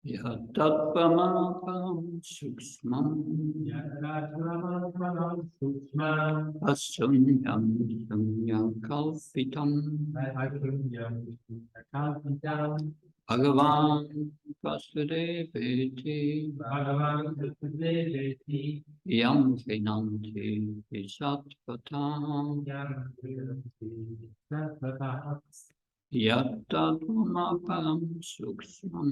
Yatatpamaparam sukshmam asunyam sanyakalpitam Bhagavan Vasudeveti Yam Vinanti Visatpatam Yattadvamaparam sukshmam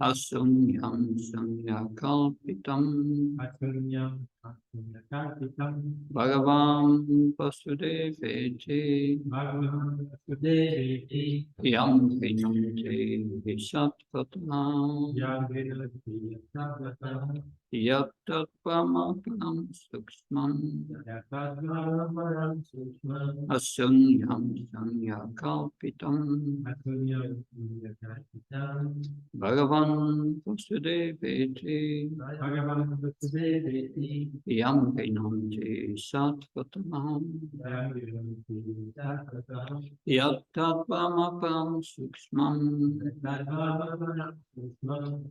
asunyam sanyakalpitam Bhagavan Vasudeveti Yam Vinanti Visatpatam Yattadvamaparam sukshmam asunyam sanyakalpitam Bhagavan Vasudeveti Yam Vinanti Satvatam Yattadvamaparam sukshmam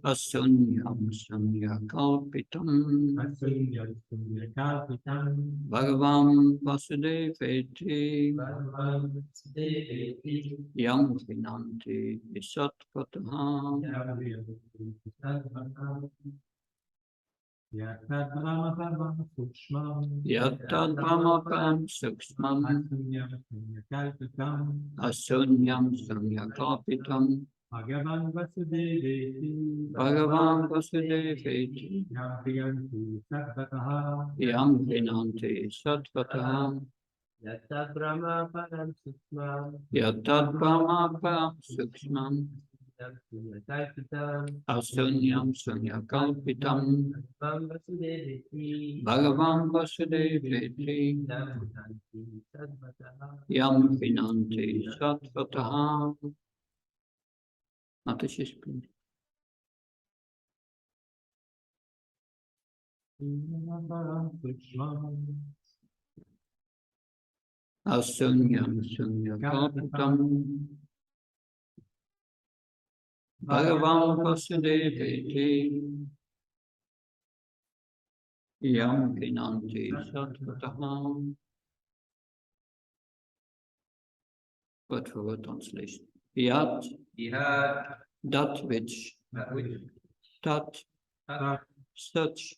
asunyam sanyakalpitam Bhagavan Vasudeveti Yam Vinanti Satvatam Yattadvamaparam sukshmam asunyam sanyakalpitam Bhagavan Vasudeveti Yam Vinanti Satvatam Yattadvamaparam sukshmam asunyam sanyakalpitam Bhagavan Vasudeveti Yam Vinanti Satvatam Matashishpin asunyam sanyakalpitam Bhagavan Vasudeveti Yam Vinanti Satvatam. Word for word translation. Yat, that which, tat, such,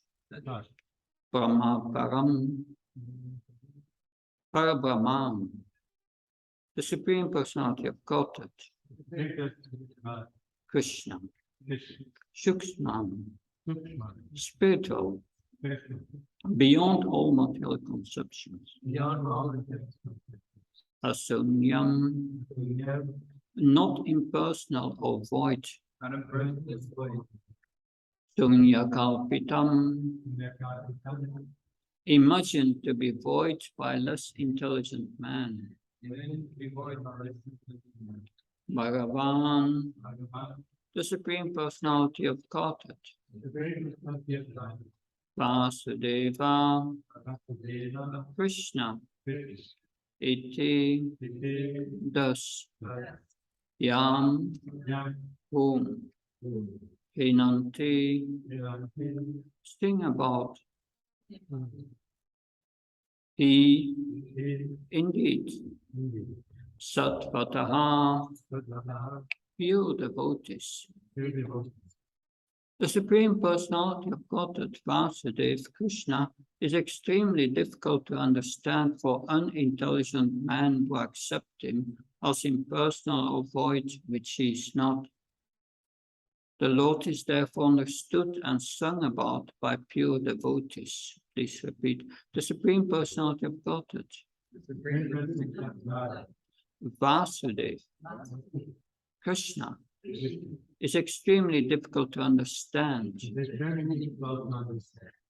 Brahma Param, Parabrahman, the Supreme Personality of Godhead, Krishna, Shukshman, spiritual, beyond all material conceptions, Asunyam, not impersonal or void, Sunyakalpitam, imagined to be void by less intelligent man. Bhagavan, the Supreme Personality of Godhead, Vasudeva, Krishna, Iti, thus, Yam, whom, Hinanti, sing about, he, indeed, Satvataha, pure devotees. The Supreme Personality of Godhead, Vasudeva, Krishna, is extremely difficult to understand for unintelligent men who accept him as impersonal or void, which he is not. The Lord is therefore understood and sung about by pure devotees. Please repeat. The Supreme Personality of Godhead, Vasudeva, Krishna, is extremely difficult to understand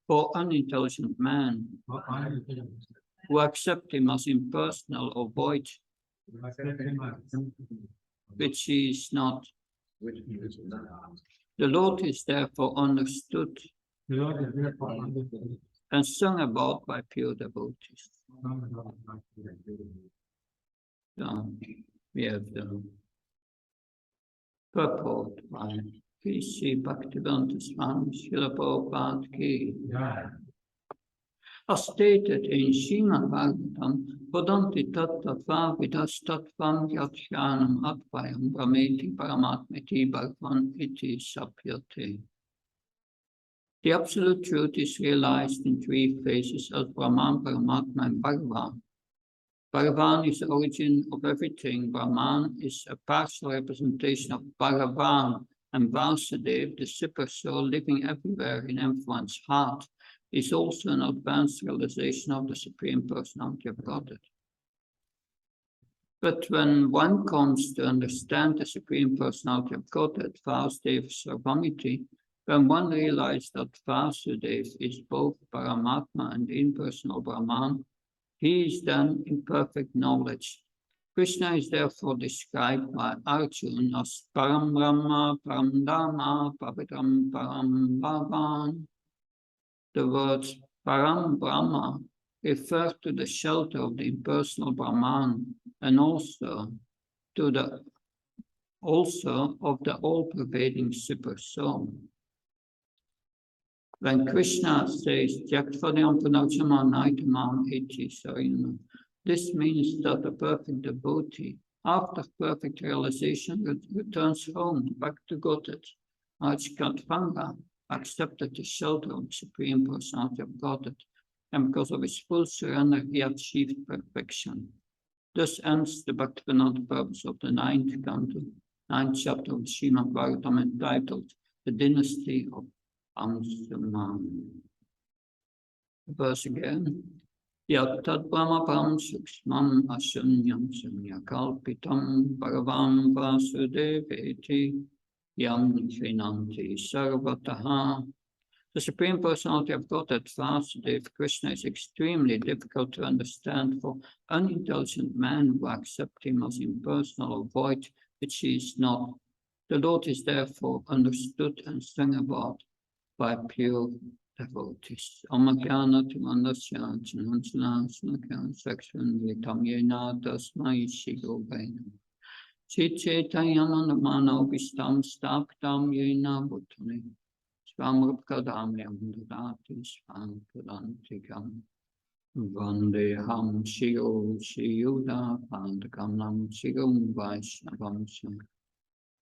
for unintelligent man who accept him as impersonal or void, which he is not. The Lord is therefore understood and sung about by pure devotees. We have the Purport by P.C. Bhaktivedanta Swami Srila Prabhupada Ki. As stated in Srimad Bhagavatam, Vadanti tattva vidas tattvam yatyanam advayam brahmeti paramatmeti bhagavan iti sapyate. The absolute truth is realized in three phases as Brahman, Paramatma, and Bhagavan. Bhagavan is the origin of everything. Brahman is a partial representation of Bhagavan, and Vasudev, the super soul living everywhere in everyone's heart, is also an advanced realization of the Supreme Personality of Godhead. But when one comes to understand the Supreme Personality of Godhead, Vasudev's Sarvamiti, when one realizes that Vasudev is both Paramatma and impersonal Brahman, he is then in perfect knowledge. Krishna is therefore described by Arjuna as Param Brahma, Param Dharma, Pavitram Param Bhavan. The words Param Brahma refer to the shelter of the impersonal Brahman and also of the all-pervading super soul. When Krishna says Jaktvadyam Punarjamam Naitamam Iti Sarina, this means that the perfect devotee, after perfect realization, returns home back to Godhead. Ajkatvanga accepted the shelter of the Supreme Personality of Godhead, and because of his full surrender, he achieved perfection. Thus ends the Bhaktivedanta purpose of the ninth chapter of Srimad Bhagavatam, entitled The Dynasty of Amsuman. Verse again. Yattad Brahma Param Sukshmam Ashunyam Sunya Kalpitam Bhagavan Vasudeveti Yam Vinanti Sarvataha. The Supreme Personality of Godhead, Vasudeva Krishna, is extremely difficult to understand for unintelligent men who accept him as impersonal or void, which he is not. The Lord is therefore understood and sung about by pure devotees. Omakana Timandasya Chinansana Snaka section Vitam Yena Tasmai Shigo Vaina. Chitayamana Vistam Staptam Yena Bhutani. Swamrupkadam Yamdati Swam Pudantikam. Vandeham Shigo Shiyuda Pandakamam Shigum Vaishnavam Sam.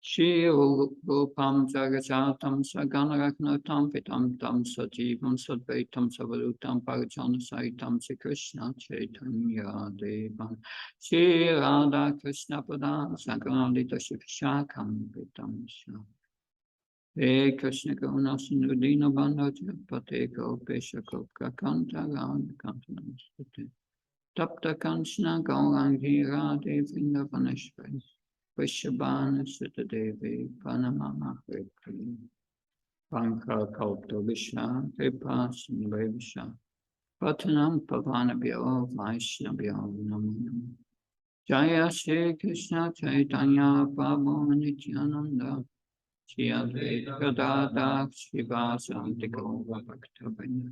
Shri Rupam Jagajatam Saganaragnatam Pitam Tam Sajivam Sadvaitam Savalutam Parajana Saitam Shri Krishna Chaitanya Devan Shri Radha Krishna Padam Saganalita Shivishakam Pitam Shah He Krishna Karuna Sindhudina Bandhaja Pate Gopesha Kopka Kanta Rada Kanta Namaste Tapta Kanchana Gaurangi Radhe Vrindavaneshwari Vishabhana Sutta Devi Panamama Kripri Pankha Kalpta Visha Kripa Sindhvisha Patanam Pavanabhyo Vaishnabhyo Namo Jaya Shri Krishna Chaitanya Prabhu Nityananda Shri Advaita Gadadhar Srivasadi Gaura Bhaktavinda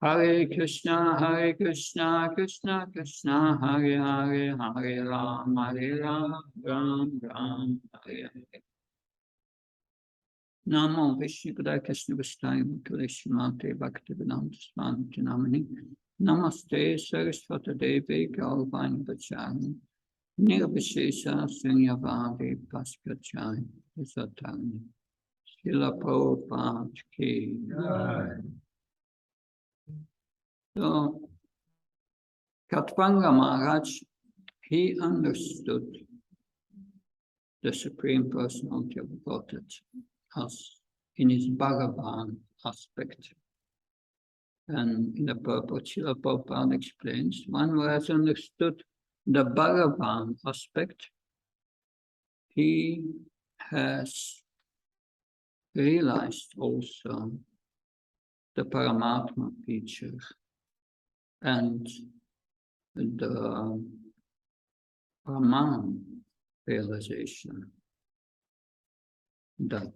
Hare Krishna, Krishna Krishna, Hare Hare, Hare Ram, Ram Ram, Hare Hare. Namo Vishnupada Krishna Vishaya Mukhaleshmate Bhaktivedanta Swami Namani. Namaste Saraswata Devi Gauravani Vachani. Nirvishesha Sunyavadi Paskachai Visatani. Srila Prabhupada Ki. So, Katvanga Maharaj, he understood the Supreme Personality of Godhead as in his Bhagavan aspect. And in the purport, Srila Prabhupada explains, one who has understood the Bhagavan aspect, he has realized also the Paramatma feature and the Brahman realization that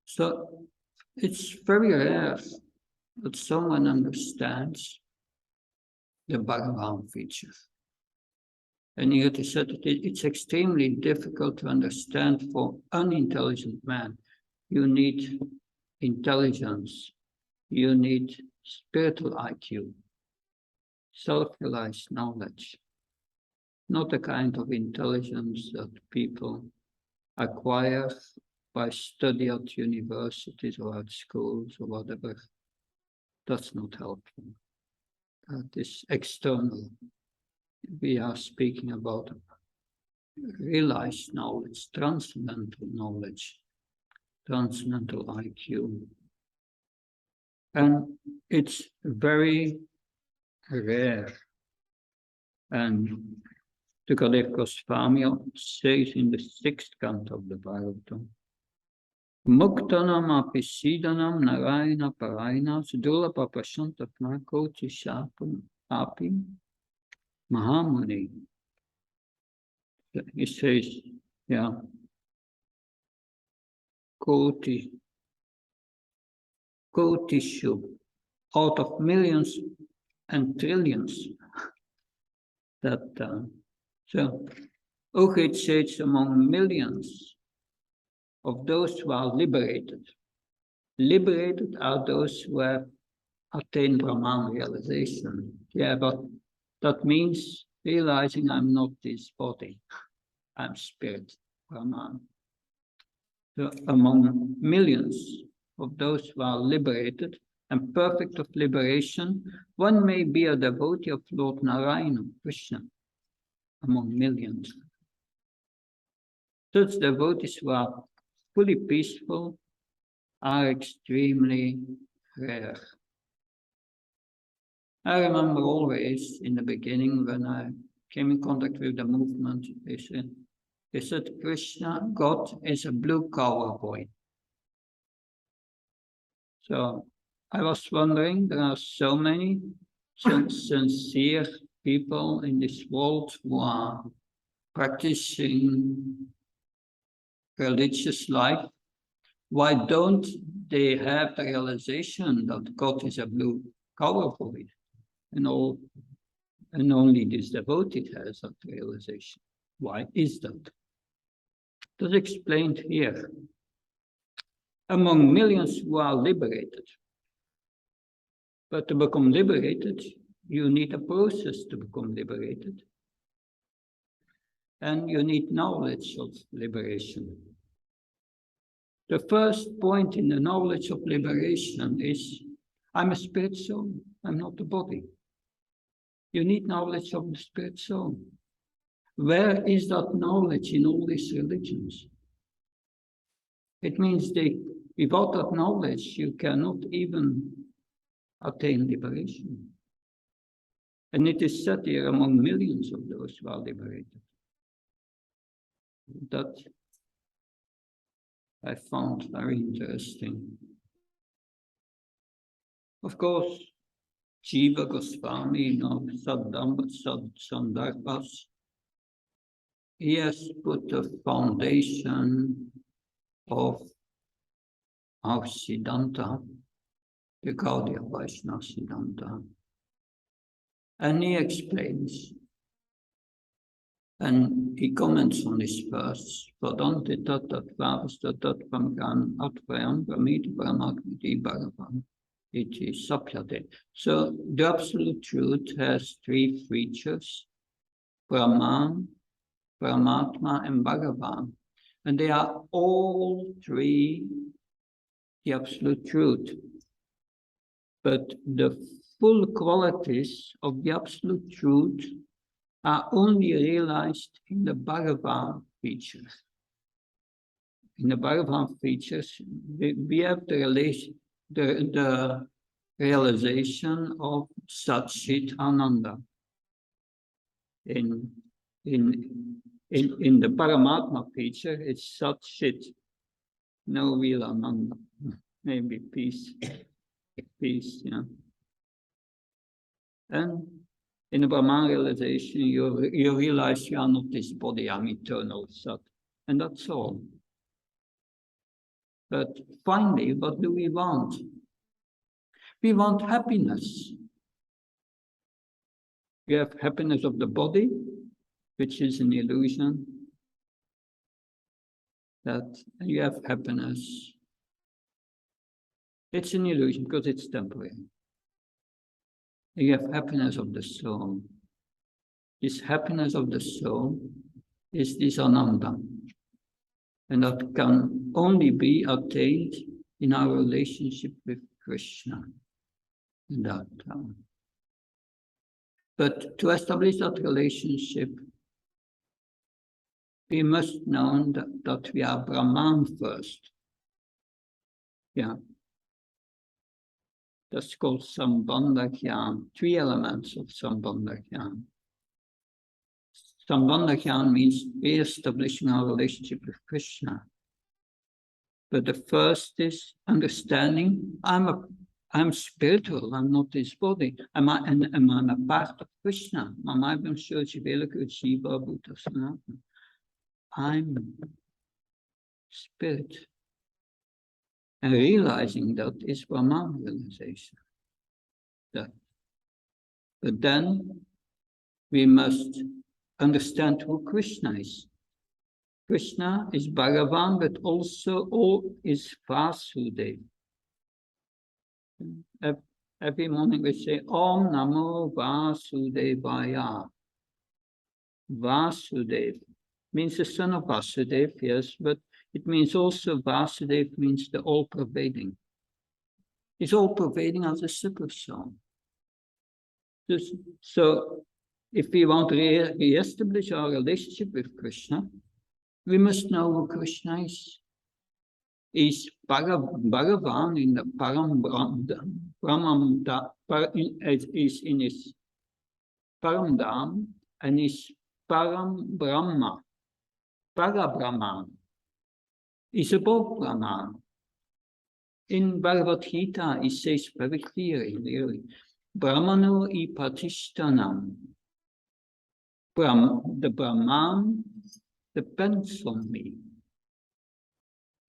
so it's very rare that someone understands the Bhagavan feature. And here it is said that it's extremely difficult to understand for unintelligent man. You need intelligence. You need spiritual IQ, self-realized knowledge, not the kind of intelligence that people acquire by study at universities or at schools or whatever. That's not helpful. That is external. We are speaking about realized knowledge, transcendental knowledge, transcendental IQ. And it's very rare. And Sukadeva Goswami says in the 6th canto of the Bhagavatam, Muktanam apisidanam narayana parayana sudulapa pashantatma koti shapam api mahamuni. He says, yeah, kotishu, out of millions and trillions. That so, it says among millions of those who are liberated. Liberated are those who have attained Brahman realization. Yeah, but that means realizing I'm not this body, I'm spirit, Brahman. So among millions of those who are liberated and perfect of liberation, one may be a devotee of Lord Narayana, Krishna, among millions. Such devotees who are fully peaceful are extremely rare. I remember always in the beginning when I came in contact with the movement, they said Krishna, God is a blue collar boy. So I was wondering, there are so many sincere people in this world who are practicing religious life. Why don't they have the realization that God is a blue collar boy? And only this devotee has that realization. Why is that? That's explained here. Among millions who are liberated. But to become liberated, you need a process to become liberated. And you need knowledge of liberation. The first point in the knowledge of liberation is, I'm a spirit soul, I'm not the body. You need knowledge of the spirit soul. Where is that knowledge in all these religions? It means without that knowledge, you cannot even attain liberation. And it is said here among millions of those who are liberated. That I found very interesting. Of course, Jiva Goswami, Sandarbhas, he has put the foundation of our Siddhanta, the Gaudiya Vaishnava Siddhanta. And he explains, and he comments on this verse, Vadante tattva tatvam atvayam pramiti paramakmiti bhagavan iti sapyate. So the absolute truth has three features, Brahman, Paramatma, and Bhagavan. And they are all three the absolute truth. But the full qualities of the absolute truth are only realized in the Bhagavan features. In the Bhagavan features, we have the realization of Sat Chit Ananda. In the Paramatma feature, it's Sat Chit, no real Ananda, maybe peace, yeah. And in the Brahman realization, you realize you are not this body, I'm eternal Sat, and that's all. But finally, what do we want? We want happiness. We have happiness of the body, which is an illusion, that you have happiness. It's an illusion because it's temporary. You have happiness of the soul. This happiness of the soul is this ananda. And that can only be attained in our relationship with Krishna. But to establish that relationship, we must know that we are Brahman first. Yeah. That's called Sambandha Jnana, 3 elements of Sambandha Jnana. Sambandha Jnana means re-establishing our relationship with Krishna. But the first is understanding I'm spiritual, I'm not this body, and I'm a part of Krishna. I'm spirit. And realizing that is Brahman realization. But then we must understand who Krishna is. Krishna is Bhagavan, but also all is Vasudeva. Every morning we say, Om Namo Vasudevaya. Vasudeva means the son of Vasudeva, yes, but it means also Vasudeva means the all-pervading. It's all-pervading as a super soul. So if we want to re-establish our relationship with Krishna, we must know who Krishna is. Is Bhagavan in the Param Brahman, is in his Param Dham and is Param Brahma. Para Brahman is above Brahman. In Bhagavad-Gita, it says very clearly, Brahmano ipatishtanam. The Brahman depends on me.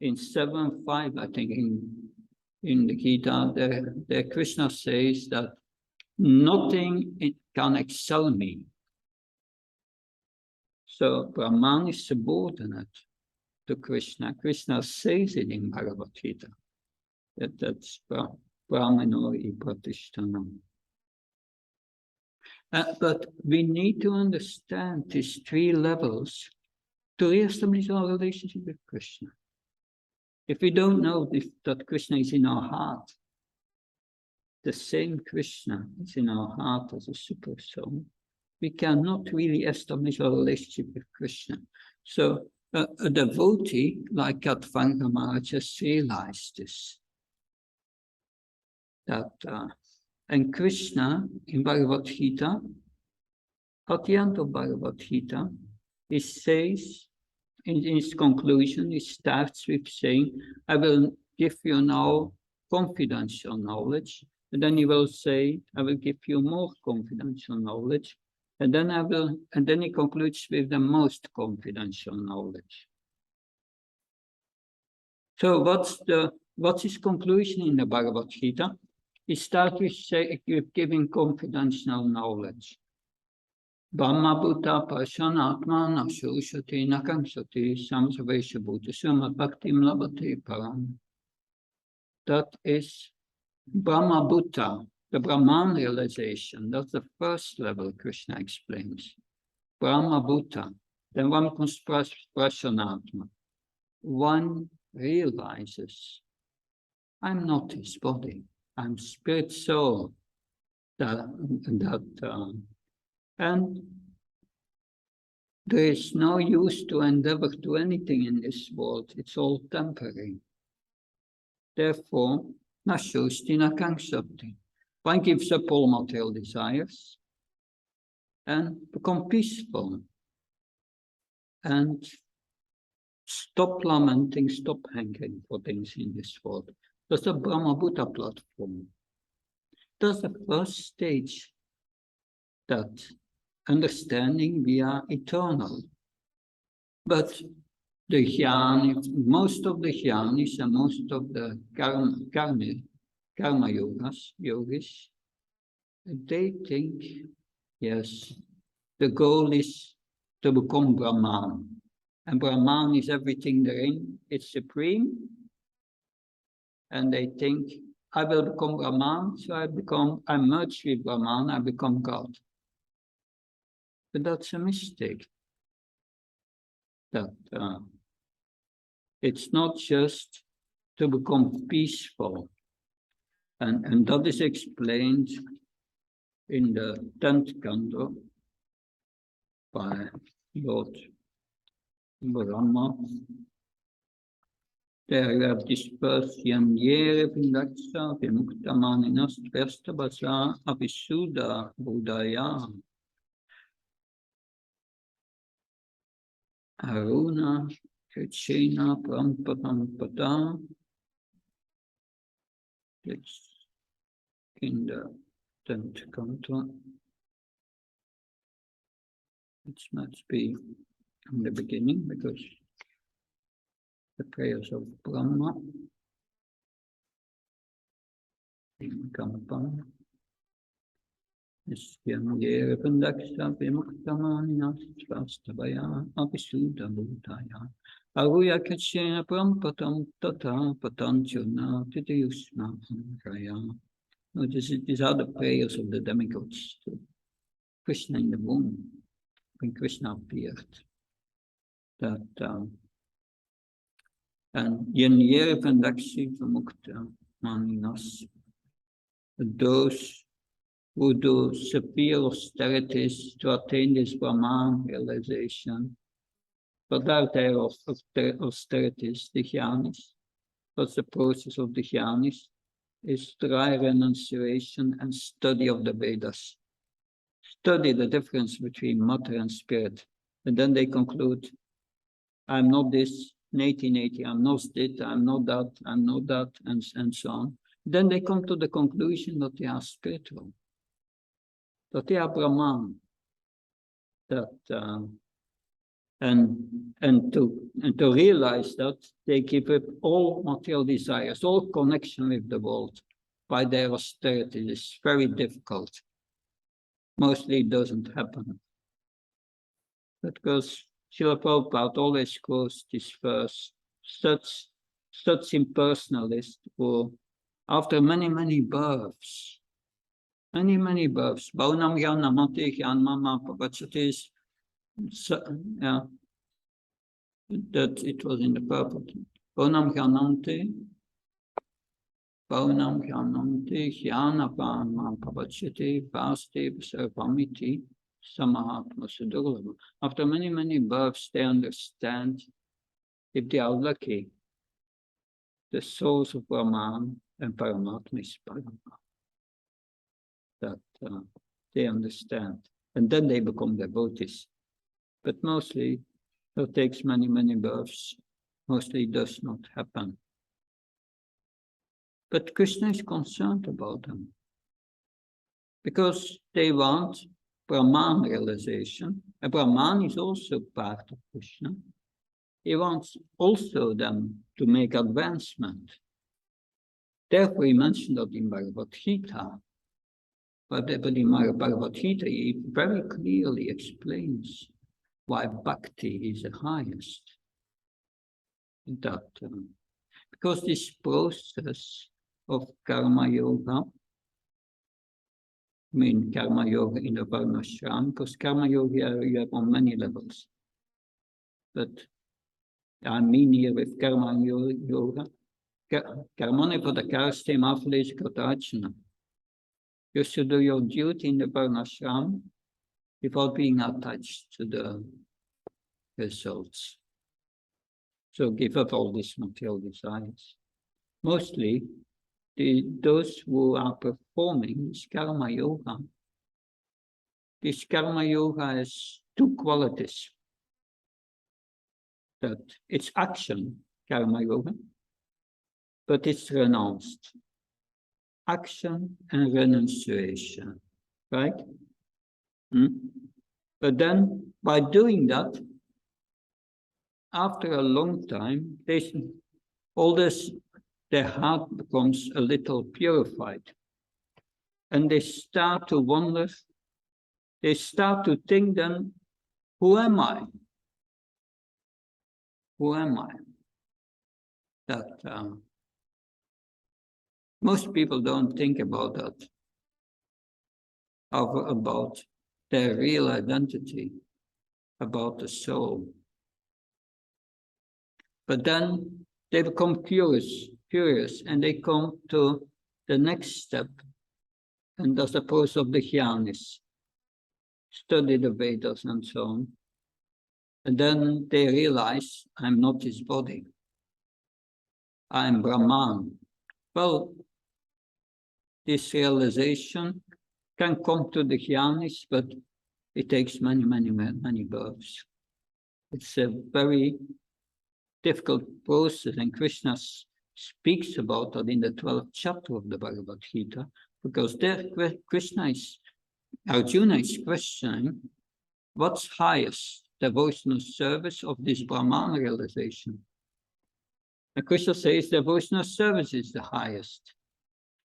In 7.5, I think, in the Gita, the Krishna says that nothing can excel me. So Brahman is subordinate to Krishna. Krishna says it in Bhagavad-Gita. That's Brahmano ipatishtanam. But we need to understand these 3 levels to re-establish our relationship with Krishna. If we don't know that Krishna is in our heart, the same Krishna is in our heart as a super soul, we cannot really establish our relationship with Krishna. So a devotee like Katwanga Maharaj just realized this. And Krishna in Bhagavad-Gita, at the end of Bhagavad-Gita, he says, in his conclusion, he starts with saying, I will give you now confidential knowledge. And then he will say, I will give you more confidential knowledge. And then he concludes with the most confidential knowledge. So what's his conclusion in the Bhagavad-Gita? He starts with giving confidential knowledge. Brahma Bhuta Pashanatma Nashushati Nakangsati Samsavesha Bhuta Suma Bhaktim Labhati Param. That is Brahma Bhuta, the Brahman realization. That's the first level Krishna explains. Brahma Bhuta. Then one comes Prashanatma. One realizes, I'm not his body. I'm spirit soul. And there is no use to endeavor to anything in this world. It's all temporary. Therefore, nashosti nakangsati. One gives up all material desires and become peaceful. And stop lamenting, stop hankering for things in this world. That's the Brahma Bhuta platform. That's the first stage, that understanding we are eternal. But the jnanis, most of the jnanis and most of the karma yogis, they think, yes, the goal is to become Brahman. And Brahman is everything therein, it's supreme. And they think, I will become Brahman, so I merge with Brahman, I become God. But that's a mistake. That it's not just to become peaceful. And that is explained in the 10th canto by Lord Brahma. There you have dispersed Yanyere Pindaksa Vimuktamaninas Tvestabasa Abhisuddha Buddhaya Aruna Krishna Pramparampada. It's in the 10th canto. It must be in the beginning because the prayers of Brahma in Kampan is Yamyere Pandaksa Vimuktamaninas Tvastabaya Abhisuddha Buddhaya Aruya Kachena Prampatam Tata Patanchana Titayusna Raya. No, these are the prayers of the demigods to Krishna in the womb, when Krishna appeared. That and Yanyere Pandakshi Vimukta Maninas, those who do severe austerities to attain this Brahman realization. What are their austerities? The jnanis. What's the process of the jnanis? Is dry renunciation and study of the Vedas. Study the difference between matter and spirit. And then they conclude, I'm not this, neti, I'm not this, I'm not that, I'm not that, and so on. Then they come to the conclusion that they are spiritual, that they are Brahman, that and to realize that they give up all material desires, all connection with the world by their austerity. It's very difficult. Mostly it doesn't happen. Because Srila Prabhupada always quotes this verse, such impersonalists who, after many births, Bhaunam Gyanamati Gyanmama Papachatis, yeah, that it was in the purport. Bhaunam Gyanamti Gyanapama Papachati Vaste Sarvamiti Samahatma Sudurlava. After many births, they understand, if they are lucky, the souls of Brahman and Paramatma is Brahma. That they understand. And then they become devotees. But mostly, it takes many births. Mostly it does not happen. But Krishna is concerned about them. Because they want Brahman realization. And Brahman is also part of Krishna. He wants also them to make advancement. Therefore, he mentioned that in Bhagavad-Gita. But in Bhagavad-Gita, he very clearly explains why bhakti is the highest. That, because this process of karma yoga, karma yoga in the varnashram, because karma yoga you have on many levels. But I mean here with karma yoga, karmane padakastem aflesh katachana. You should do your duty in the varnashram without being attached to the results. So give up all these material desires. Mostly, those who are performing this karma yoga has two qualities. That it's action, karma yoga, but it's renounced. Action and renunciation, right? But then, by doing that, after a long time, their heart becomes a little purified. And they start to wonder, they start to think then, who am I? Who am I? That most people don't think about that, about their real identity, about the soul. But then they become curious, and they come to the next step, and that's the process of the jnanis. Study the Vedas and so on. And then they realize, I'm not this body. I'm Brahman. Well, this realization can come to the jnanis, but it takes many births. It's a very difficult process, and Krishna speaks about that in the 12th chapter of the Bhagavad-Gita, because there Arjuna is questioning what's highest, devotional service of this Brahman realization. And Krishna says devotional service is the highest.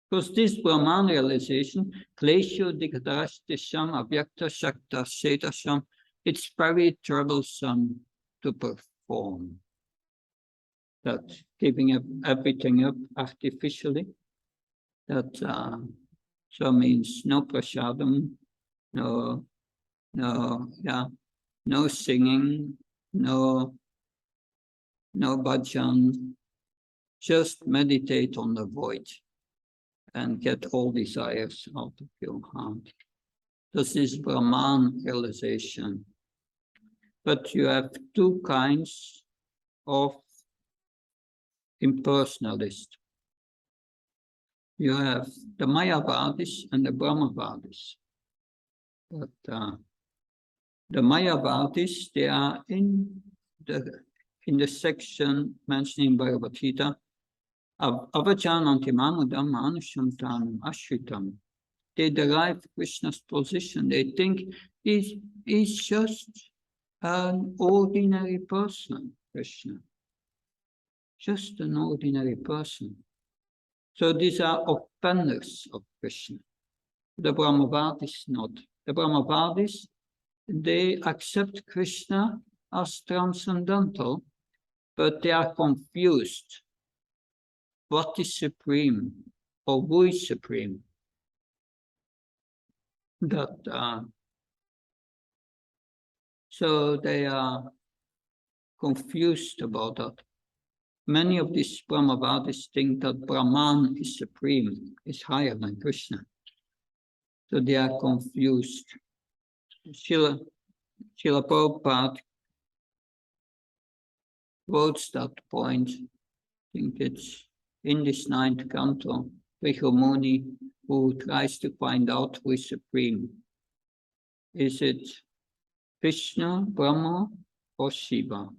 Because this Brahman realization, Klesho Digdashtisham Avyakta Shakta Shetasham, it's very troublesome to perform. That giving everything up artificially, that so means no prasadam, no singing, no bhajan, just meditate on the void and get all desires out of your heart. This is Brahman realization. But you have two kinds of impersonalists. You have the Mayavadis and the Brahmavadis. But the Mayavadis, they are in the section mentioned in Bhagavad-Gita, Avajananti Mamudam Manusham Tanam Ashritam. They derive Krishna's position. They think he's just an ordinary person, Krishna. Just an ordinary person. So these are offenders of Krishna. The Brahmavadis not. The Brahmavadis, they accept Krishna as transcendental, but they are confused. What is supreme, or who is supreme? So they are confused about that. Many of these Brahmavadis think that Brahman is supreme, is higher than Krishna. So they are confused. Srila Prabhupada quotes that point. I think it's in this 9th canto, Muni, who tries to find out who is supreme. Is it Krishna, Brahma, or Shiva?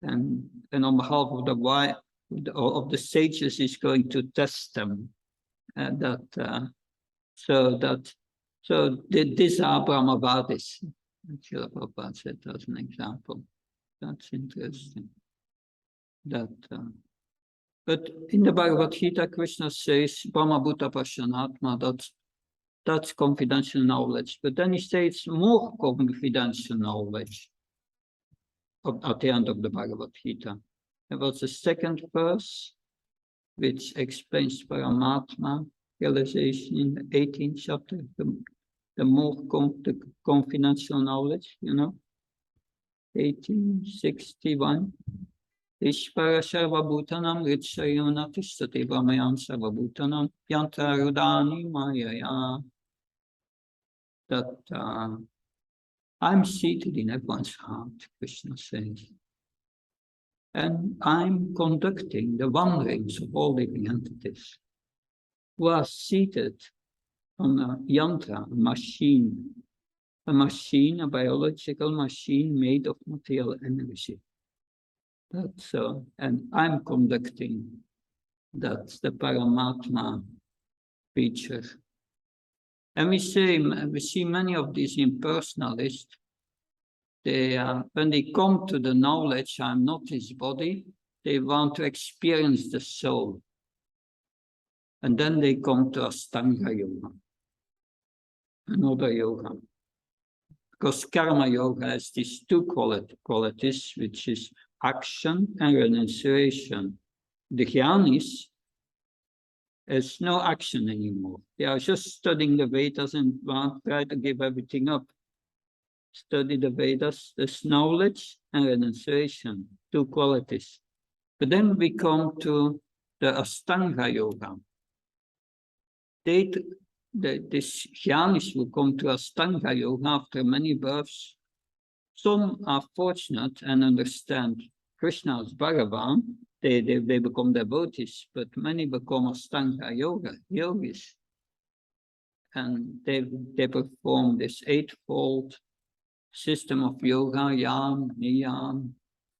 And on behalf of the sages, he's going to test them. So these are Brahmavadis. Srila Prabhupada said as an example. That's interesting. But in the Bhagavad-Gita, Krishna says Brahma Bhuta Pashanatma, that's confidential knowledge. But then he says more confidential knowledge at the end of the Bhagavad-Gita. There was the 2nd verse, which explains Paramatma realization in the 18th chapter, the more confidential knowledge, 1861. Ishvara Sarva Bhutanam Ritsayona Tishtati Brahmayan Sarva Bhutanam Yanta Rudani Mayaya. That I'm seated in everyone's heart, Krishna says. And I'm conducting the wanderings of all living entities who are seated on a yantra, a machine, a biological machine made of material energy. That's so, and I'm conducting. That's the Paramatma feature. And we see many of these impersonalists. When they come to the knowledge, I'm not this body, they want to experience the soul. And then they come to Astanga Yoga, another yoga. Because karma yoga has these two qualities, which is action and renunciation. The jnanis has no action anymore. They are just studying the Vedas and try to give everything up. Study the Vedas, there's knowledge and renunciation, two qualities. But then we come to the Ashtanga yoga. This jnanis will come to Ashtanga yoga after many births. Some are fortunate and understand Krishna as Bhagavan. They become devotees, but many become Ashtanga yogis. And they perform this eightfold system of yoga, yam, niyam,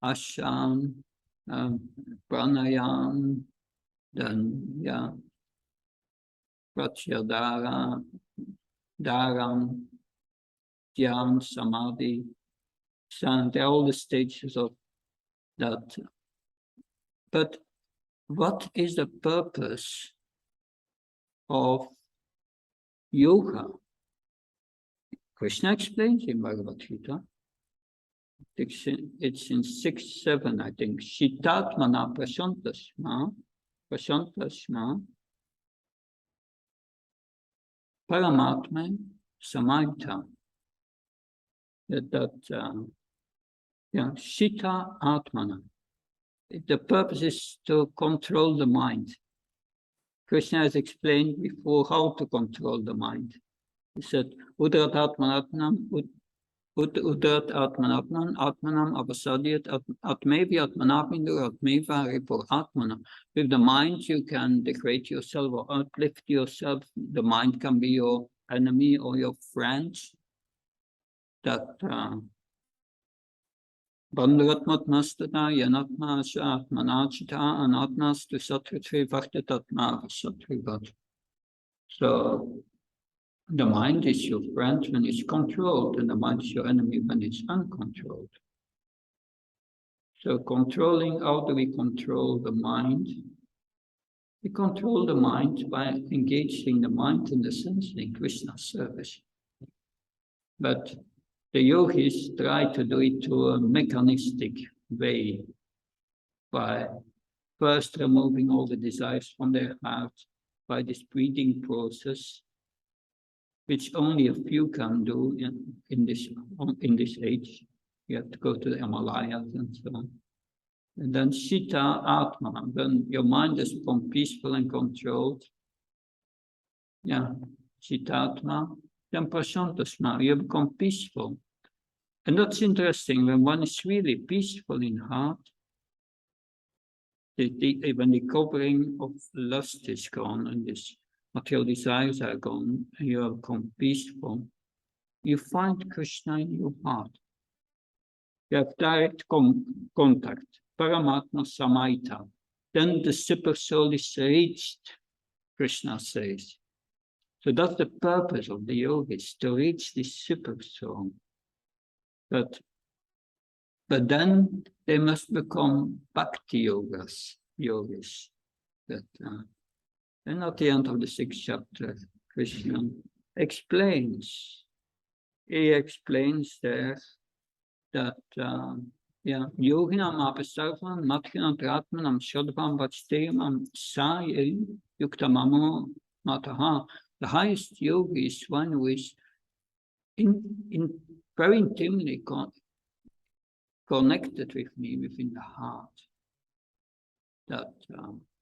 asham, pranayam, then pratyadhara, dharam, dhyan, samadhi. So they're all the stages of that. But what is the purpose of yoga? Krishna explains in Bhagavad-Gita. It's in 6.7, I think. Shitatmana prashantasma paramatma samaita. Shita atmana. The purpose is to control the mind. Krishna has explained before how to control the mind. He said, Udrat atmanatnam, Udrat atmanatnam, atmanam avasadyat, atmevi atmanapindur, atmeva ripur atmanam. With the mind, you can degrade yourself or uplift yourself. The mind can be your enemy or your friend. That Bandratmatmastata yanatma asha atmanachita anatmas tu sattritvi vartatatma sattvivat. So the mind is your friend when it's controlled, and the mind is your enemy when it's uncontrolled. So controlling, how do we control the mind? We control the mind by engaging the mind in the sense in Krishna's service. But the yogis try to do it to a mechanistic way by first removing all the desires from their heart by this breathing process, which only a few can do in this age. You have to go to the Himalayas and so on. And then Shita Atma, when your mind has become peaceful and controlled. Shita Atma. Then Prashantasma, you become peaceful. And that's interesting, when one is really peaceful in heart, when the covering of lust is gone and this material desires are gone, and you have become peaceful, you find Krishna in your heart. You have direct contact, Paramatma Samaita. Then the super soul is reached, Krishna says. So that's the purpose of the yoga, is to reach this super soul. But then they must become bhakti yogis. And at the end of the 6th chapter, Krishna explains. He explains there that yoginam apasarvam matkinam pratmanam shodvam vachsteyam sayim yuktamamo mataha. The highest yogi is one who is in very intimately connected with me within the heart, that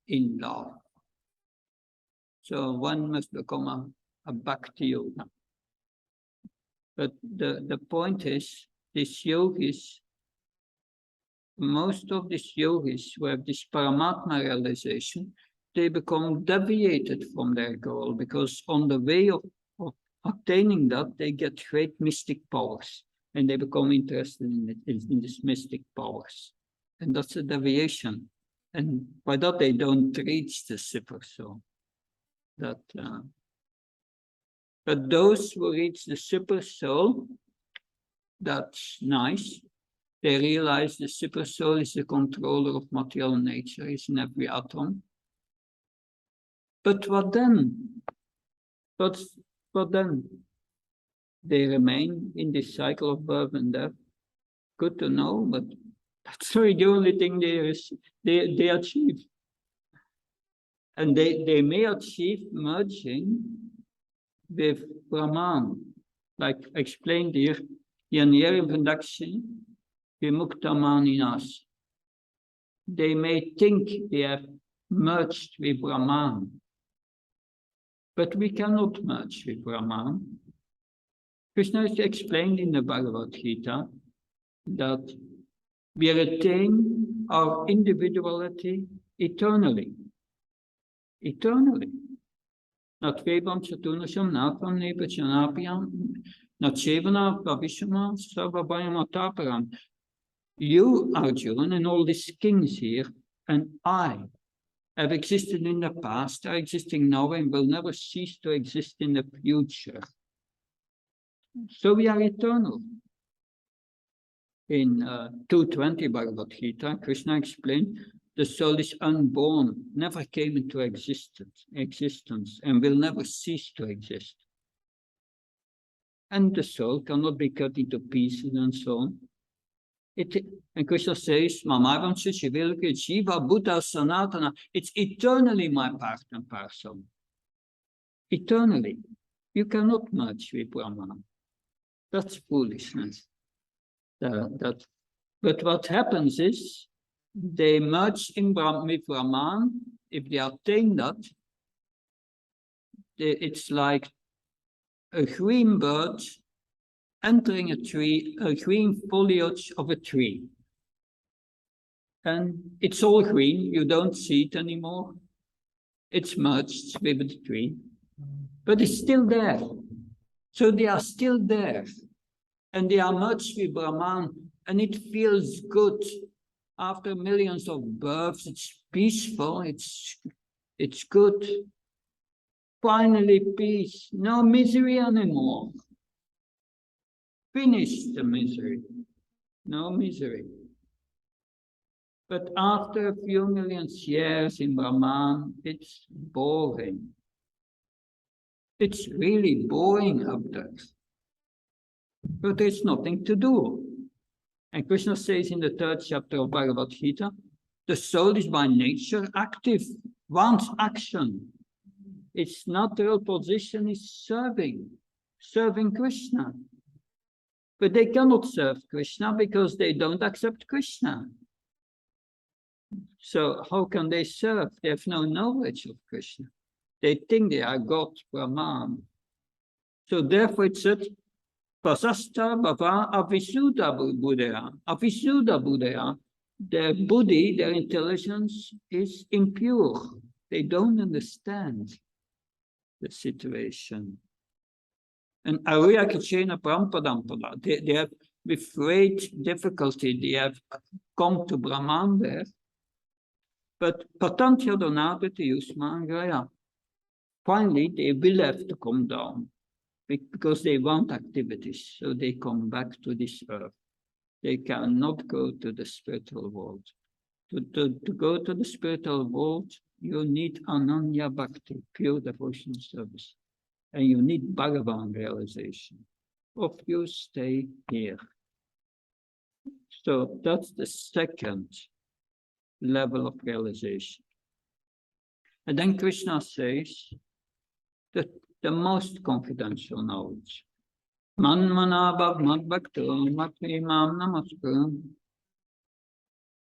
in love. So one must become a bhakti yoga. But the point is, these yogis, most of these yogis who have this Paramatma realization, they become deviated from their goal, because on the way of obtaining that, they get great mystic powers, and they become interested in these mystic powers. And that's a deviation. And by that, they don't reach the super soul. But those who reach the super soul, that's nice. They realize the super soul is the controller of material nature, is in every atom. But what then? What then? they remain in this cycle of birth and death. Good to know, but that's really the only thing they achieve. And they may achieve merging with Brahman, like explained here, Yanir Vandakshi, Vimuktamaninas. They may think they have merged with Brahman, but we cannot merge with Brahman. Krishna is explained in the Bhagavad-Gita that we retain our individuality eternally. Eternally. Not Vebam Chatunasham Napam Nepachanapiam, not Shevana Bhavishama Savabhayam Ataparam. You, Arjuna, and all these kings here, and I have existed in the past, are existing now, and will never cease to exist in the future. So we are eternal. In 220 Bhagavad-Gita, Krishna explained, the soul is unborn, never came into existence, and will never cease to exist. And the soul cannot be cut into pieces and so on. And Krishna says, Mamavam Shivilke Jiva Buddha Sanatana, it's eternally my part and parcel. Eternally. You cannot merge with Brahman. That's foolishness. But what happens is, they merge with Brahman. If they attain that, it's like a green bird entering a tree, a green foliage of a tree. And it's all green, you don't see it anymore. It's merged with the tree, but it's still there. So they are still there. And they are merged with Brahman, and it feels good. After millions of births, it's peaceful, it's good. Finally, peace, no misery anymore. Finish the misery, no misery. But after a few million years in Brahman, it's boring. It's really boring up there. But there's nothing to do. And Krishna says in the 3rd chapter of Bhagavad-Gita, the soul is by nature active, wants action. Its natural position is serving Krishna. But they cannot serve Krishna because they don't accept Krishna. So how can they serve? They have no knowledge of Krishna. They think they are God, Brahman. So therefore it said, Pasasta Bhava Avisuddha Buddhaya. Avisuddha Buddhaya, their buddhi, their intelligence is impure. They don't understand the situation. And Ariya Kichena Prampadampada, they have, with great difficulty, they have come to Brahman there. But Patantya Donabhati Usmangraya, finally they will have to come down because they want activities, so they come back to this earth. They cannot go to the spiritual world. To go to the spiritual world, you need Ananya Bhakti, pure devotional service. And you need Bhagavan realization. Or you stay here. So that's the second level of realization. And then Krishna says that the most confidential knowledge. Manmana bhakto matrimam namaskar.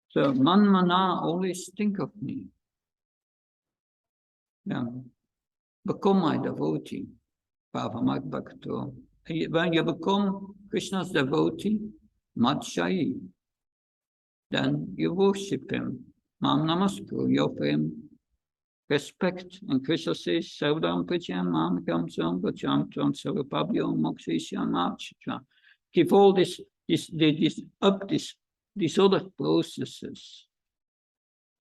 So manmana, always think of me. Yeah. Become my devotee. Bhavamat bhakto. When you become Krishna's devotee, Matchayi, then you worship him. Mam namaskar, you offer him respect. And Krishna says, Savdam Pacham Mamkam Pacham Tram Savapabhyam Mokshishyam Machitra. Give all these other processes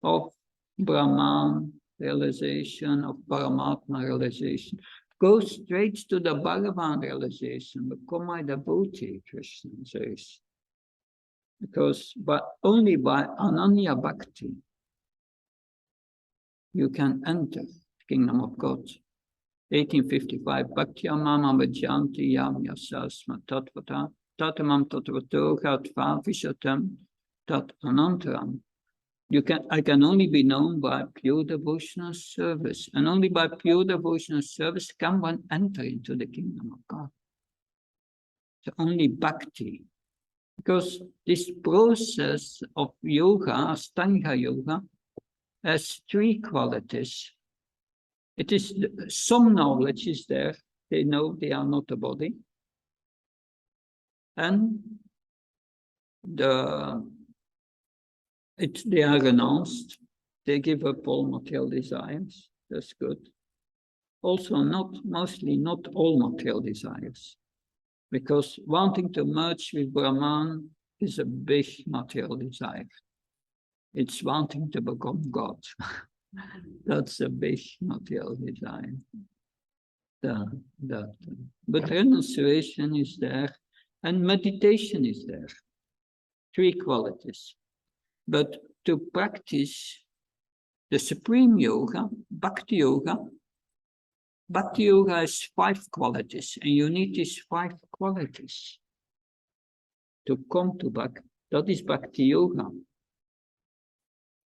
of Brahman realization, of Paramatma realization. Go straight to the Bhagavan realization. Become my devotee, Krishna says. Because only by Ananya Bhakti you can enter the kingdom of God. 1855, Bhaktya Mama Vajanti Yam Yasasma Tatvata Tatamam Tatvatoga Tvavishatam Tat Anantaram. I can only be known by pure devotional service, and only by pure devotional service can one enter into the kingdom of God. So only bhakti, because this process of yoga, Astanga yoga, has three qualities. It is some knowledge is there. They know they are not a body, and they are renounced. They give up all material desires. That's good. Also, mostly not all material desires, because wanting to merge with Brahman is a big material desire. It's wanting to become God. That's a big material desire. But renunciation is there, and meditation is there. Three qualities. But to practice the supreme yoga, bhakti yoga has 5 qualities, and you need these 5 qualities to come to bhakti. That is bhakti yoga.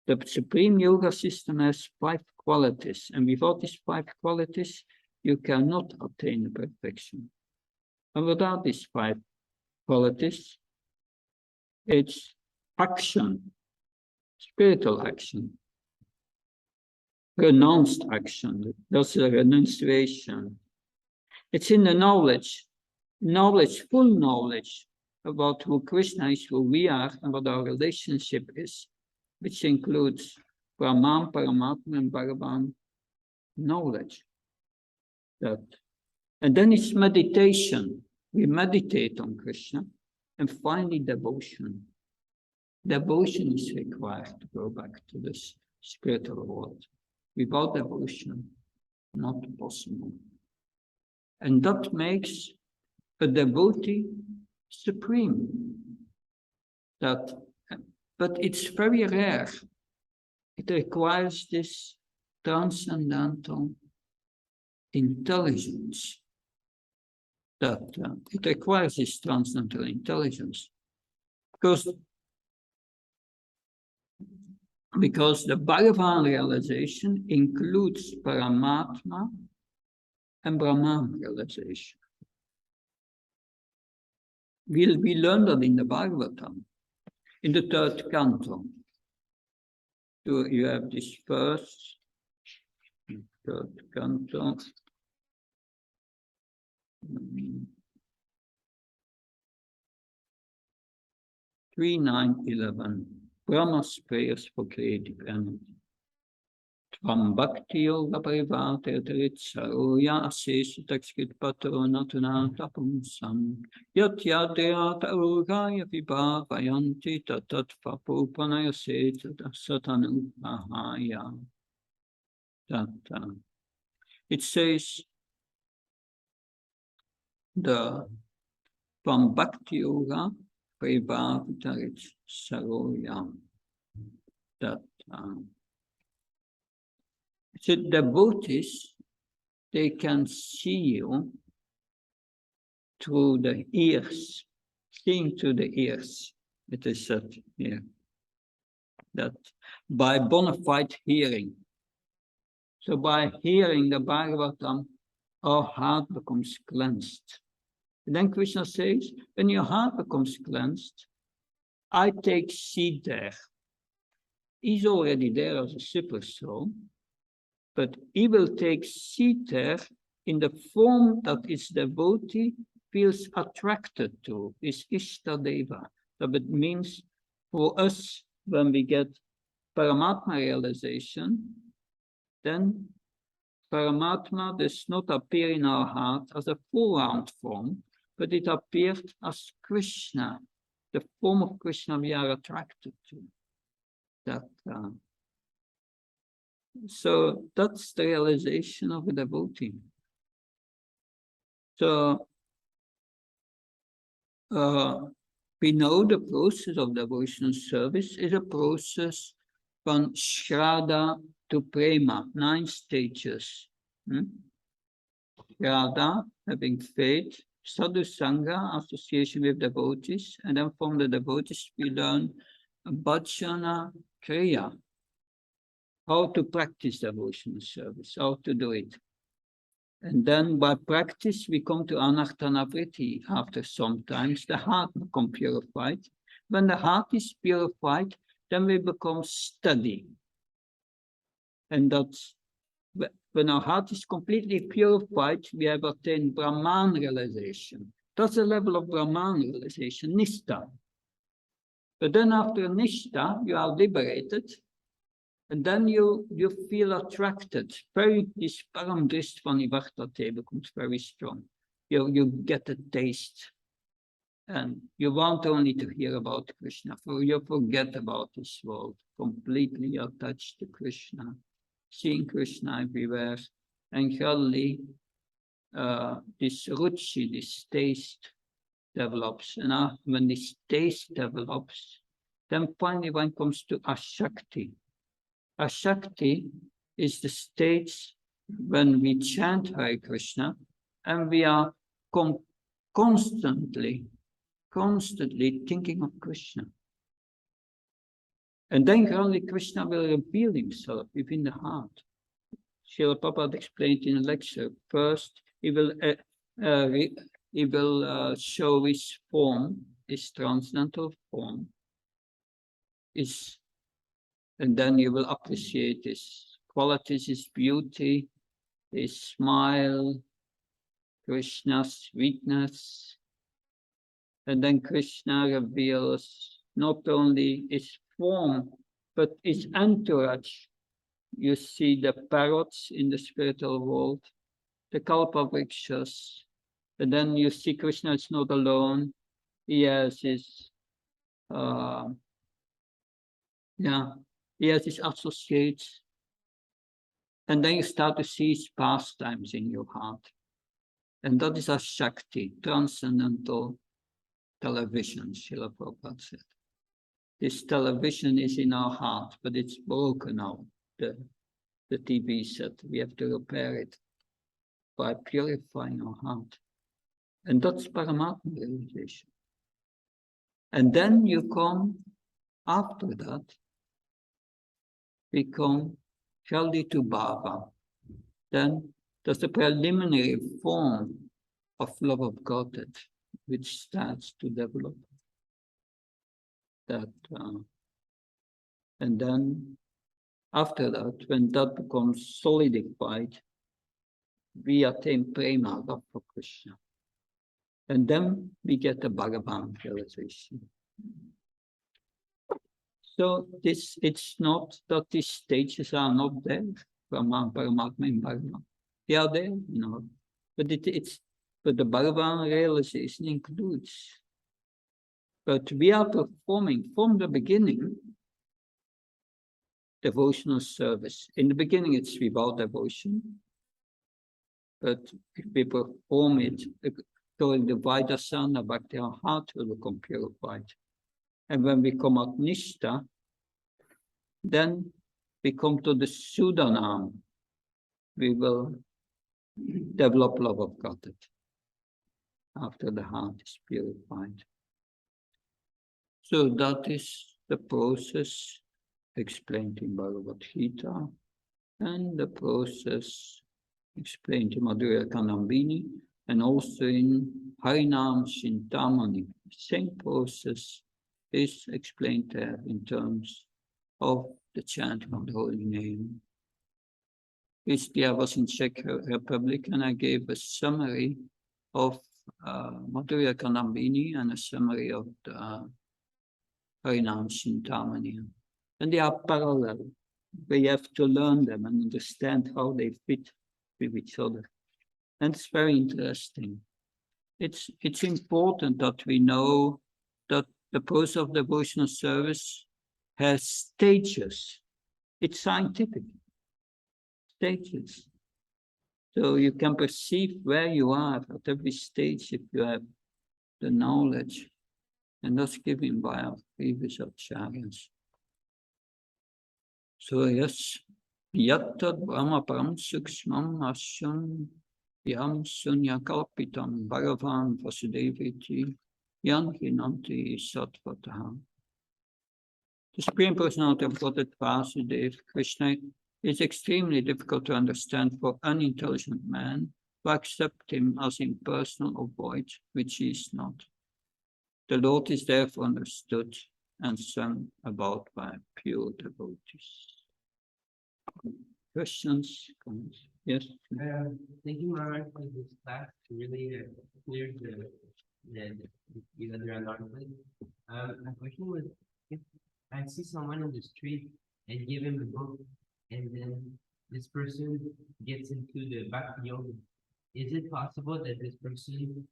The supreme yoga system has 5 qualities, and without these 5 qualities, you cannot attain perfection. And without these 5 qualities, it's action, spiritual action, renounced action. That's a renunciation. It's in the knowledge, full knowledge about who Krishna is, who we are, and what our relationship is, which includes Brahman, Paramatma, and Bhagavan knowledge. And then it's meditation. We meditate on Krishna, and finally devotion. Devotion is required to go back to this spiritual world. Without devotion, not possible. And that makes a devotee supreme. But it's very rare. It requires this transcendental intelligence. It requires this transcendental intelligence. Because the Bhagavan realization includes Paramatma and Brahman realization. We learn that in the Bhagavatam, in the 3rd canto. So you have this first, 3rd canto. 3, 9, 11. Brahma's prayers for creative energy. Tvam bhakti yoga parivate saroya asesu takskit patrona tunata pumsam yat yadayata urgaya vibhavayanti tatat papupanaya seta satanu ahaya. It says from bhakti yoga parivate saroya. So devotees, they can see you through the ears, seeing through the ears. It is said here that by bona fide hearing. So by hearing the Bhagavatam, our heart becomes cleansed. And then Krishna says, when your heart becomes cleansed, I take seat there. He's already there as a super soul, but he will take seat there in the form that his devotee feels attracted to, is Ishtadeva. That means for us, when we get Paramatma realization, then Paramatma does not appear in our heart as a full round form, but it appeared as Krishna, the form of Krishna we are attracted to. So that's the realization of a devotee. So we know the process of devotional service is a process from Shraddha to Prema, 9 stages. Radha, having faith, Sadhu Sangha, association with devotees, and then from the devotees we learn Bhajana Kriya, how to practice devotional service, how to do it. And then by practice we come to Anartana Vritti. After sometimes the heart becomes purified. When the heart is purified, then we become steady. And that's when our heart is completely purified, we have attained Brahman realization. That's the level of Brahman realization, Nishtha. But then after Nishtha, you are liberated, and then you feel attracted. This Param Dristva Nivartate becomes very strong. You get a taste. And you want only to hear about Krishna. You forget about this world, completely attached to Krishna, seeing Krishna everywhere. And gradually, this ruchi, this taste develops. And when this taste develops, then finally one comes to Ashakti. Ashakti is the stage when we chant Hare Krishna and we are constantly thinking of Krishna. And then only Krishna will reveal himself within the heart. Srila Prabhupada explained in a lecture. First, he will show his form, his transcendental form, and then you will appreciate his qualities, his beauty, his smile, Krishna's sweetness. And then Krishna reveals not only his form, but his entourage. You see the parrots in the spiritual world, the kalpavrikshas, and then you see Krishna is not alone. He has his, he has his associates. And then you start to see his pastimes in your heart. And that is a Shakti, transcendental television, Srila Prabhupada said. This television is in our heart, but it's broken now. The TV set, we have to repair it by purifying our heart. And that's Paramatma realization. And then you come, after that, we come Shaldi to Bhava. Then there's a preliminary form of love of Godhead, which starts to develop. That, and then after that, when that becomes solidified, we attain prema, love for Krishna. And then we get the Bhagavan realization. So it's not that these stages are not there, Brahman, Paramatma, and Bhagavan. They are there, but but the Bhagavan realization includes. But we are performing from the beginning devotional service. In the beginning, it's without devotion, but if we perform it during the Vaidasana, Bhakti, our heart will become purified. And when we come at Nishtha, then we come to the Sudanam. We will develop love of Godhead after the heart is purified. So that is the process explained in Bhagavad-Gita and the process explained in Madhurya Kanambini and also in Harinam Chintamani. Same process is explained there in terms of the chanting of the holy name. Recently I was in Czech Republic and I gave a summary of Madhurya Kanambini and a summary of the Harinam Chintamani. And they are parallel. We have to learn them and understand how they fit with each other. And it's very interesting. It's important that we know that the process of devotional service has stages. It's scientific. Stages. So you can perceive where you are at every stage if you have the knowledge. And that's given by our previous acharyas. So yes, yattad brahma param sukshmam asyam Yam Sunya Kalpitam Bhagavan Vasudeviti Yan Hinanti Satvataha. The Supreme Personality of Godhead Vasudeva, Krishna, is extremely difficult to understand for unintelligent man who accept him as impersonal or void, which he is not. The Lord is therefore understood and sung about by pure devotees. Questions? Comments? Yes? Thank you, Maharaj, for this class to really clear the other alarmment. My question was, if I see someone in the street and give him a book, and then this person gets into the Bhakti Yoga, is it possible that this person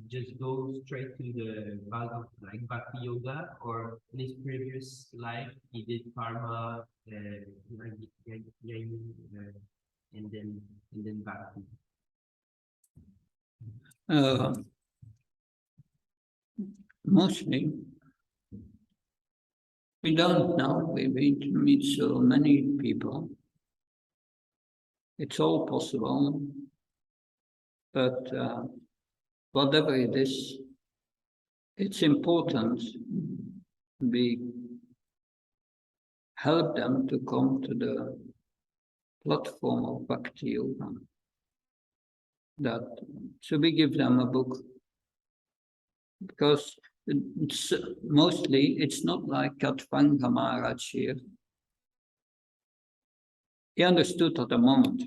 just goes straight to the Bhakti Yoga, or in his previous life he did karma, and then Bhakti? Mostly, we don't know. We meet so many people. It's all possible, but whatever it is, it's important we help them to come to the platform of Bhakti Yoga. So we give them a book, because mostly it's not like Katvanga Maharaj here. He understood at the moment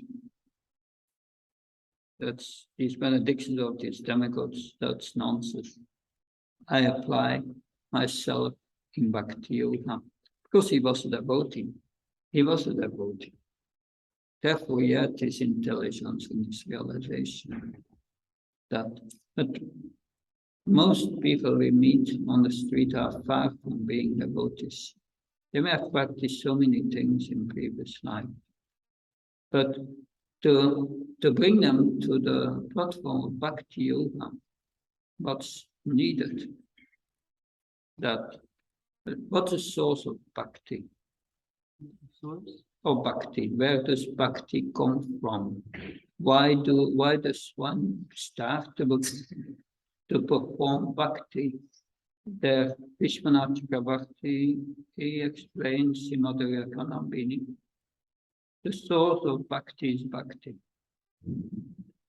that these benedictions of these demigods, that's nonsense. I apply myself in Bhakti Yoga, because he was a devotee. He was a devotee. Therefore, he had his intelligence and his realization. But most people we meet on the street are far from being devotees. They may have practiced so many things in previous life, but to bring them to the platform of Bhakti Yoga, what's needed? What's the source of Bhakti? Source? Of Bhakti. Where does Bhakti come from? Why does one start to perform Bhakti? The Vishwanath Chakravarti, he explains Simadhurya Kanambini. The source of Bhakti is Bhakti.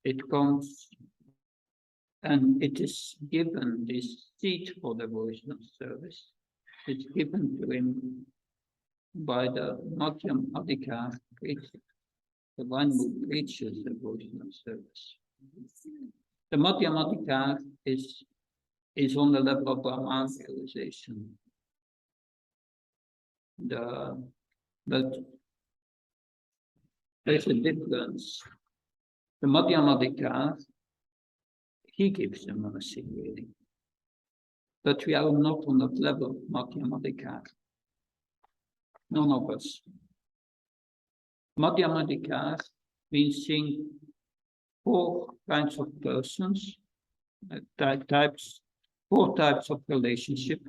It comes and it is given, this seat for devotional service. It's given to him by the Madhyam Adhikar preacher, the one who preaches devotional service. The Madhyam Adhikar is on the level of Brahman realization. But there's a difference. The Madhyam Adhikar, he gives the mercy really. But we are not on that level of Madhyam Adhikar. None of us. Madhyam Adhikar means seeing 4 kinds of persons, 4 types of relationship.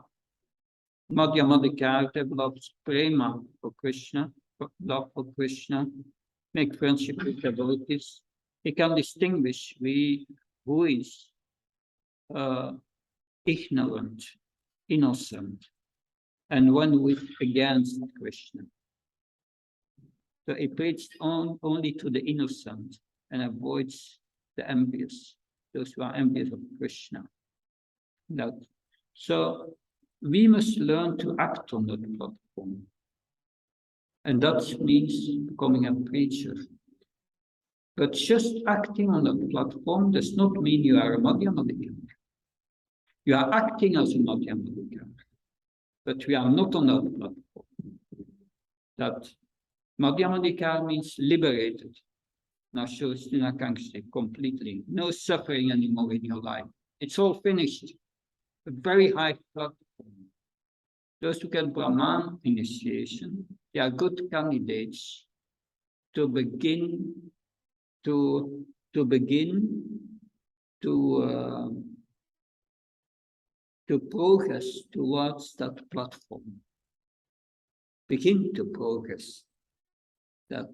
Madhyam Adhikar develops prema for Krishna, love for Krishna, make friendship with devotees. He can distinguish who is ignorant, innocent, and one who is against Krishna. So he preaches only to the innocent and avoids the envious, those who are envious of Krishna. So we must learn to act on that platform. And that means becoming a preacher. But just acting on the platform does not mean you are a Madhyam Adhikar. You are acting as a Madhyam Adhikar, but we are not on that platform. That Madhyam Adhikar means liberated. Completely. No suffering anymore in your life. It's all finished. A very high platform. Those who get Brahman initiation, they are good candidates to begin to progress towards that platform. Begin to progress. That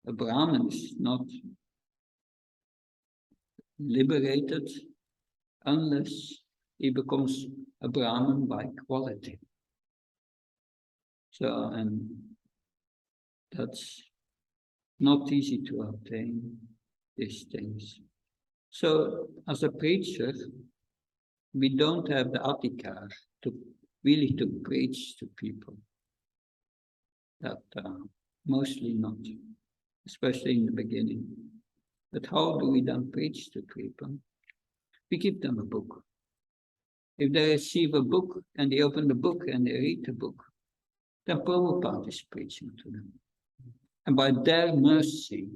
a Brahmin is not liberated unless he becomes a Brahmin by quality. So, and that's not easy to obtain these things. So, as a preacher, we don't have the adhikar to really to preach to people. That mostly not, especially in the beginning. But how do we then preach to people? We give them a book. If they receive a book and they open the book and they read the book, then Prabhupada is preaching to them. And by their mercy,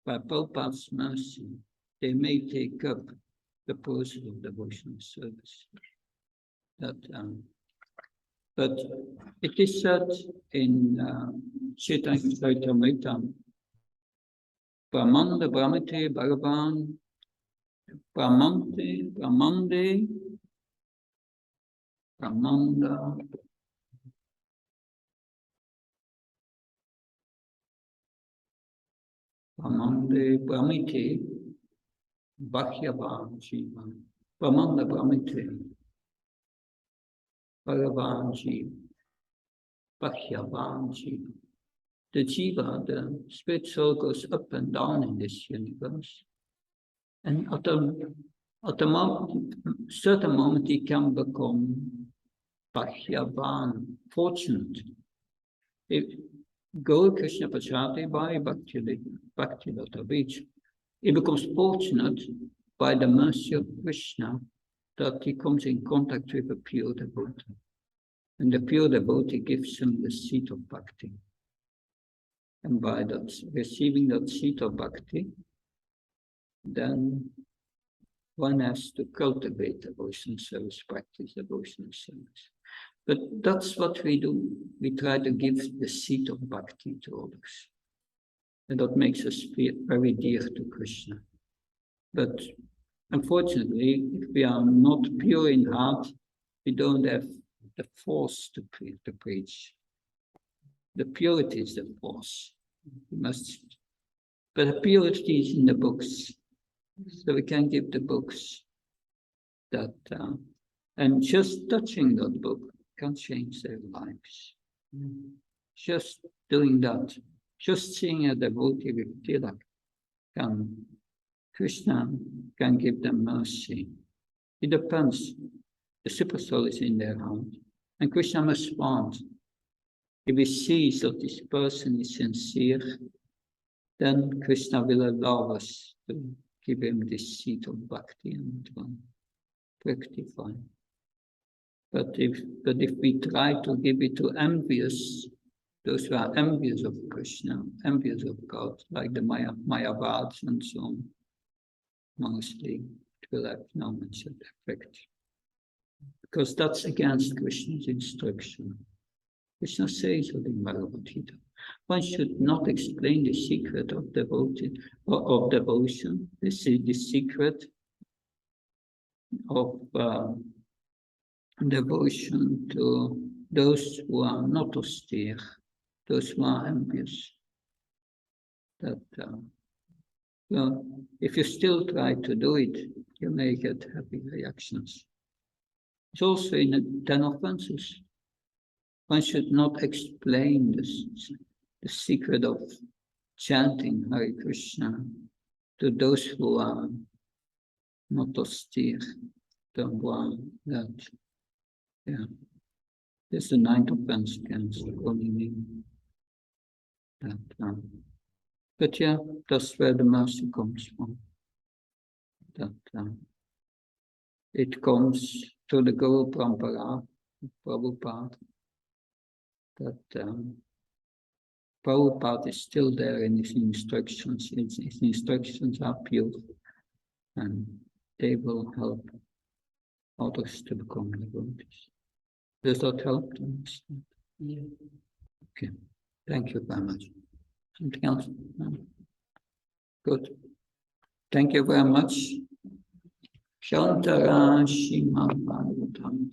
by Prabhupada's mercy, they may take up the process of devotional service. But it is said in Chaitanya Charitamrita, Brahmanda Brahmate Bhagavan Brahmante Brahmande Brahmanda Brahmande Brahmite Bhagyavan Jiva Brahmanda Brahmite Bhagavan Jiva Bhagyavan Jiva. The jiva, the spirit soul, goes up and down in this universe. And at a certain moment, he can become Bhagyavan, fortunate. If Gaur Krishna Pachati by Bhakti Lata Beach, he becomes fortunate by the mercy of Krishna that he comes in contact with a pure devotee. And the pure devotee gives him the seat of bhakti. And by that, receiving that seat of bhakti, then one has to cultivate devotional service, practice devotional service. But that's what we do. We try to give the seat of bhakti to others. And that makes us feel very dear to Krishna. But unfortunately, if we are not pure in heart, we don't have the force to preach. The purity is the force. We must, but the purity is in the books. So we can give the books that, and just touching that book can change their lives. Just doing that, just seeing a devotee with tilak, Krishna can give them mercy. It depends. The super soul is in their hand, and Krishna must respond. If he sees that this person is sincere, then Krishna will allow us to give him this seat of bhakti and rectify. But if we try to give it to those who are envious of Krishna, envious of God, like the Mayavads and so on, mostly it will have no much effect. Because that's against Krishna's instruction. Krishna says in Bhagavad-Gita, one should not explain the secret of devotion. This is the secret of devotion to those who are not austere, those who are envious. That if you still try to do it, you may get happy reactions. It's also in the 10 offenses. One should not explain the secret of chanting Hare Krishna to those who are not austere, the one that, there's the 9th offense against the holy name. But that's where the mercy comes from. That it comes to the Guru Parampara, Prabhupada, that Prabhupada is still there in his instructions. His instructions are pure, and they will help others to become devotees. Does that help to understand? Yeah. Okay, thank you very much. Something else? No? Good. Thank you very much. Shantara Shimad Bhagavatam.